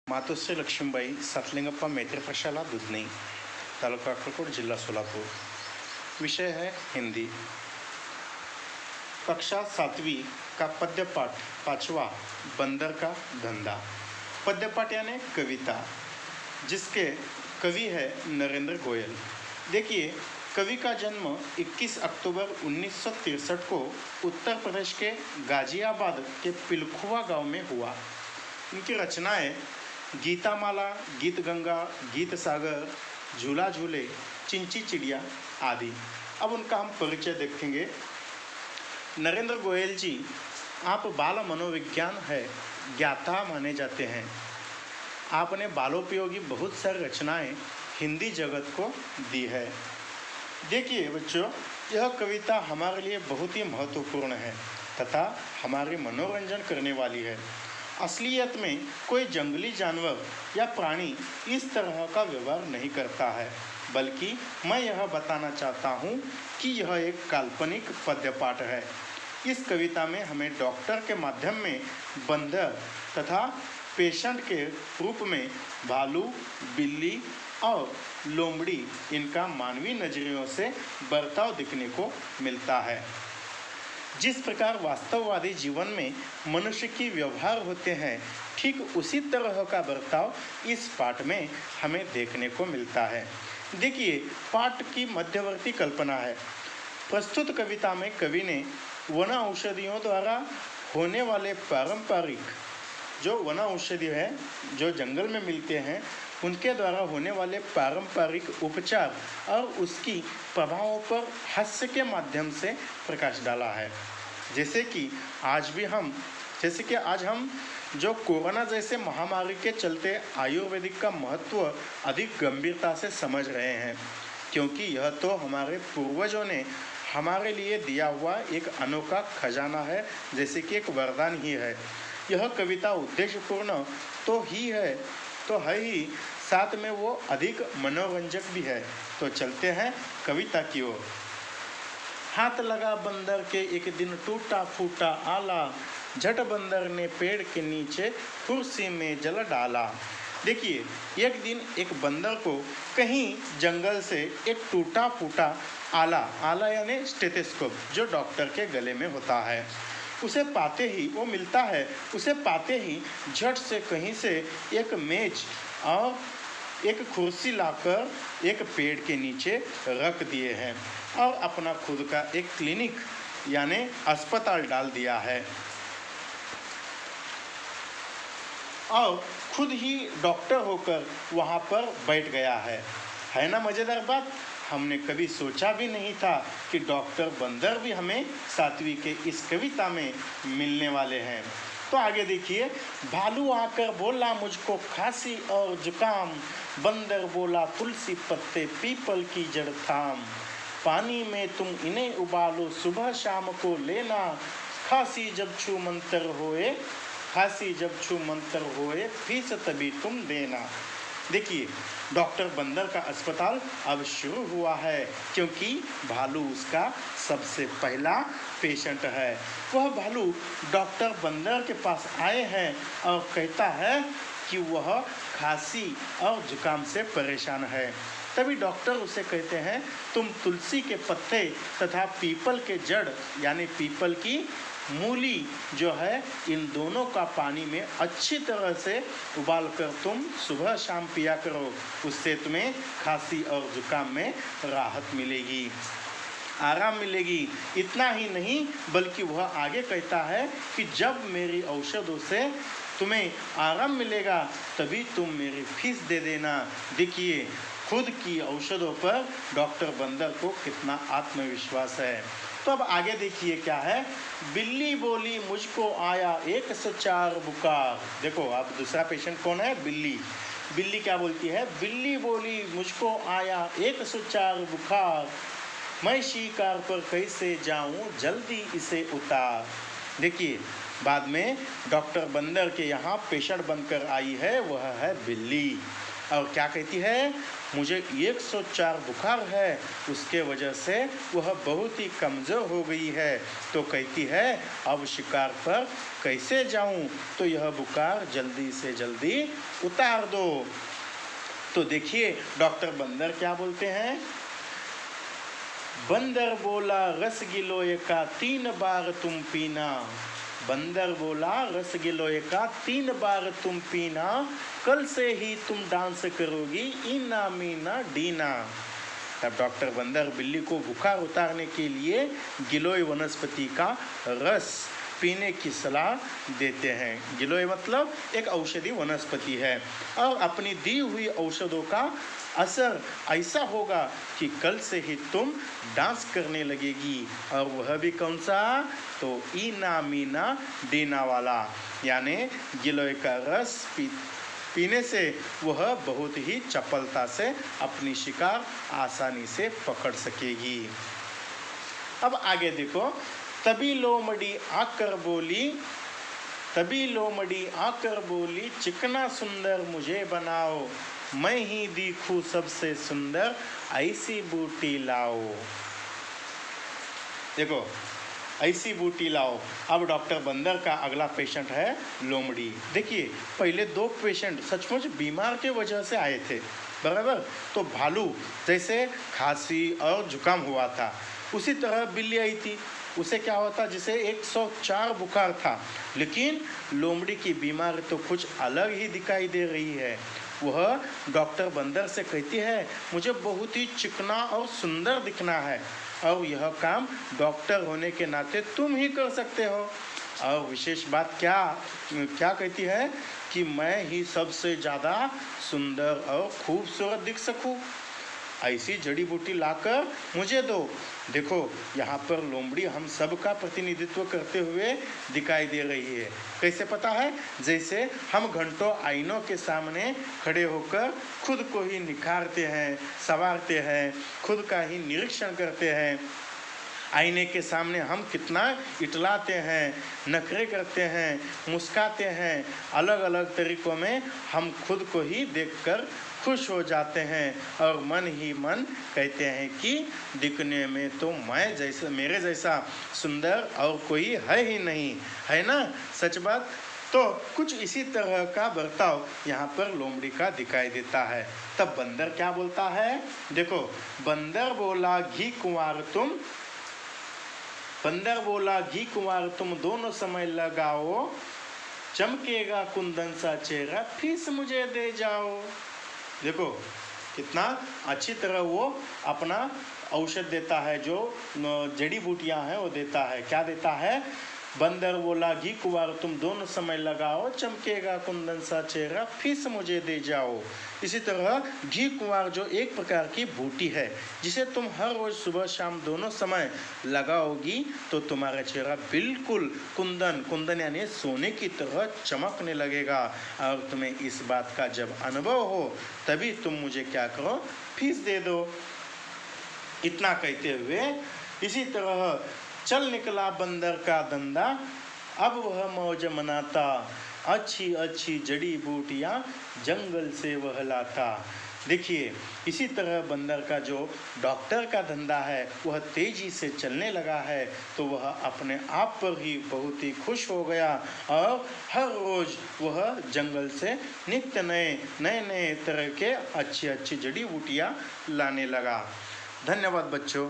मातोश्री लक्ष्मीबाई सातलिंगप्पा मैत्री प्रशाला दुधनी, तालुका अक्कलकोट, जिला सोलापुर। विषय है हिंदी। कक्षा 7वीं का पद्यपाठ 5वां, बंदर का धंधा। पद्यपाठ यानी कविता, जिसके कवि है नरेंद्र गोयल। देखिए, कवि का जन्म 21 अक्टूबर 1963 को उत्तर प्रदेश के गाजियाबाद के पिलखुआ गांव में हुआ। उनकी रचनाएं गीतामाला, गीत गंगा, गीत सागर, झूला झूले, चिंची चिड़िया आदि। अब उनका हम परिचय देखेंगे। नरेंद्र गोयल जी आप बाल मनोविज्ञान है ज्ञाता माने जाते हैं। आपने बालोपयोगी बहुत सारी रचनाएं हिंदी जगत को दी है। देखिए बच्चों, यह कविता हमारे लिए बहुत ही महत्वपूर्ण है तथा हमारे मनोरंजन करने वाली है। असलियत में कोई जंगली जानवर या प्राणी इस तरह का व्यवहार नहीं करता है, बल्कि मैं यह बताना चाहता हूँ कि यह एक काल्पनिक पद्यपाठ है। इस कविता में हमें डॉक्टर के माध्यम में बंदर तथा पेशेंट के रूप में भालू, बिल्ली और लोमड़ी इनका मानवीय नजरियों से बर्ताव दिखने को मिलता है। जिस प्रकार वास्तववादी जीवन में मनुष्य की व्यवहार होते हैं, ठीक उसी तरह का बर्ताव इस पाठ में हमें देखने को मिलता है। देखिए, पाठ की मध्यवर्ती कल्पना है। प्रस्तुत कविता में कवि ने वन औषधियों द्वारा होने वाले पारंपरिक जो वन औषधि है, जो जंगल में मिलते हैं, उनके द्वारा होने वाले पारंपरिक उपचार और उसकी प्रभावों पर हास्य के माध्यम से प्रकाश डाला है। जैसे कि आज हम जो कोरोना जैसे महामारी के चलते आयुर्वेदिक का महत्व अधिक गंभीरता से समझ रहे हैं, क्योंकि यह तो हमारे पूर्वजों ने हमारे लिए दिया हुआ एक अनोखा खजाना है, जैसे कि एक वरदान ही है। यह कविता उद्देश्यपूर्ण तो है ही, साथ में वो अधिक मनोरंजक भी है। तो चलते हैं कविता की ओर। हाथ लगा बंदर के एक दिन टूटा फूटा आला, झट बंदर ने पेड़ के नीचे कुर्सी में जल डाला। देखिए, एक दिन एक बंदर को कहीं जंगल से एक टूटा फूटा आला यानी स्टेथोस्कोप, जो डॉक्टर के गले में होता है, उसे पाते ही झट से कहीं से एक मेज और एक कुर्सी लाकर एक पेड़ के नीचे रख दिए हैं और अपना खुद का एक क्लिनिक यानी अस्पताल डाल दिया है और खुद ही डॉक्टर होकर वहाँ पर बैठ गया है ना मज़ेदार बात। हमने कभी सोचा भी नहीं था कि डॉक्टर बंदर भी हमें 7वीं के इस कविता में मिलने वाले हैं। तो आगे देखिए, भालू आकर बोला मुझको खांसी और जुकाम, बंदर बोला तुलसी पत्ते पीपल की जड़ थाम, पानी में तुम इन्हें उबालो सुबह शाम को लेना, खांसी जब छू मंतर होए फीस तभी तुम देना। देखिए, डॉक्टर बंदर का अस्पताल अब शुरू हुआ है, क्योंकि भालू उसका सबसे पहला पेशेंट है। वह भालू डॉक्टर बंदर के पास आए हैं और कहता है कि वह खांसी और जुकाम से परेशान है। तभी डॉक्टर उसे कहते हैं, तुम तुलसी के पत्ते तथा पीपल के जड़ यानी पीपल की मूली जो है, इन दोनों का पानी में अच्छी तरह से उबाल कर तुम सुबह शाम पिया करो, उससे तुम्हें खांसी और जुकाम में राहत मिलेगी, आराम मिलेगी। इतना ही नहीं, बल्कि वह आगे कहता है कि जब मेरी औषधों से तुम्हें आराम मिलेगा तभी तुम मेरी फीस दे देना। देखिए, खुद की औषधों पर डॉक्टर बंदर को कितना आत्मविश्वास है। तो अब आगे देखिए क्या है। बिल्ली बोली मुझको आया 104 बुखार। देखो, अब दूसरा पेशेंट कौन है? बिल्ली क्या बोलती है? बिल्ली बोली मुझको आया 104 बुखार, मैं शिकार पर कैसे जाऊं, जल्दी इसे उतार। देखिए, बाद में डॉक्टर बंदर के यहाँ पेशेंट बनकर आई है, वह है बिल्ली। और क्या कहती है, मुझे 104 बुखार है, उसके वजह से वह बहुत ही कमज़ोर हो गई है। तो कहती है अब शिकार पर कैसे जाऊं, तो यह बुखार जल्दी से जल्दी उतार दो। तो देखिए डॉक्टर बंदर क्या बोलते हैं, बंदर बोला रसगिलोए का 3 बार तुम पीना। बंदर बोला रसगिलोए का 3 बार तुम पीना, कल से ही तुम डांस करोगी इना मीना डीना। तब डॉक्टर बंदर बिल्ली को बुखार उतारने के लिए गिलोय वनस्पति का रस पीने की सलाह देते हैं। गिलोय मतलब एक औषधि वनस्पति है और अपनी दी हुई औषधों का असर ऐसा होगा कि कल से ही तुम डांस करने लगेगी। और वह भी कौन सा, तो इना मीना डीना वाला, यानी गिलोय का रस पीने से वह बहुत ही चपलता से अपनी शिकार आसानी से पकड़ सकेगी। अब आगे देखो, तभी लोमड़ी आकर बोली, तभी लोमड़ी आकर बोली, चिकना सुंदर मुझे बनाओ, मैं ही दिखूं सबसे सुंदर ऐसी बूटी लाओ। देखो ऐसी बूटी लाओ। अब डॉक्टर बंदर का अगला पेशेंट है लोमड़ी। देखिए पहले 2 पेशेंट सचमुच बीमार के वजह से आए थे, बराबर। तो भालू जैसे खांसी और जुकाम हुआ था, उसी तरह बिल्ली आई थी, उसे क्या होता, जिसे 104 बुखार था। लेकिन लोमड़ी की बीमारी तो कुछ अलग ही दिखाई दे रही है। वह डॉक्टर बंदर से कहती है मुझे बहुत ही चिकना और सुंदर दिखना है, और यह काम डॉक्टर होने के नाते तुम ही कर सकते हो। और विशेष बात क्या कहती है कि मैं ही सबसे ज़्यादा सुंदर और खूबसूरत दिख सकूं, ऐसी जड़ी बूटी लाकर मुझे दो। देखो यहाँ पर लोमड़ी हम सब का प्रतिनिधित्व करते हुए दिखाई दे रही है। कैसे पता है, जैसे हम घंटों आईनों के सामने खड़े होकर खुद को ही निखारते हैं, संवारते हैं, खुद का ही निरीक्षण करते हैं। आईने के सामने हम कितना इटलाते हैं, नखरे करते हैं, मुस्काते हैं, अलग अलग तरीक़ों में हम खुद को ही देखकर खुश हो जाते हैं और मन ही मन कहते हैं कि दिखने में तो मैं जैसा, मेरे जैसा सुंदर और कोई है ही नहीं, है ना, सच बात। तो कुछ इसी तरह का बर्ताव यहाँ पर लोमड़ी का दिखाई देता है। तब बंदर क्या बोलता है, देखो बंदर बोला घी कुंवार तुम, बंदर बोला घी कुंवार तुम दोनों समय लगाओ, चमकेगा कुंदन सा चेहरा फीस मुझे दे जाओ। देखो कितना अच्छी तरह वो अपना औषध देता है, जो जड़ी बूटियां हैं वो देता है। क्या देता है, बंदर बोला घी कुंवार तुम दोनों समय लगाओ, चमकेगा कुंदन सा चेहरा फीस मुझे दे जाओ। इसी तरह घी कुंवार जो एक प्रकार की बूटी है, जिसे तुम हर रोज सुबह शाम दोनों समय लगाओगी तो तुम्हारा चेहरा बिल्कुल कुंदन यानी सोने की तरह चमकने लगेगा। और तुम्हें इस बात का जब अनुभव हो तभी तुम मुझे क्या करो, फीस दे दो। इतना कहते हुए इसी तरह चल निकला बंदर का धंधा, अब वह मौज मनाता, अच्छी अच्छी जड़ी बूटियां जंगल से वह लाता। देखिए इसी तरह बंदर का जो डॉक्टर का धंधा है वह तेजी से चलने लगा है, तो वह अपने आप पर ही बहुत ही खुश हो गया और हर रोज वह जंगल से नित्य नए तरह के अच्छी अच्छी जड़ी बूटियां लाने लगा। धन्यवाद बच्चों।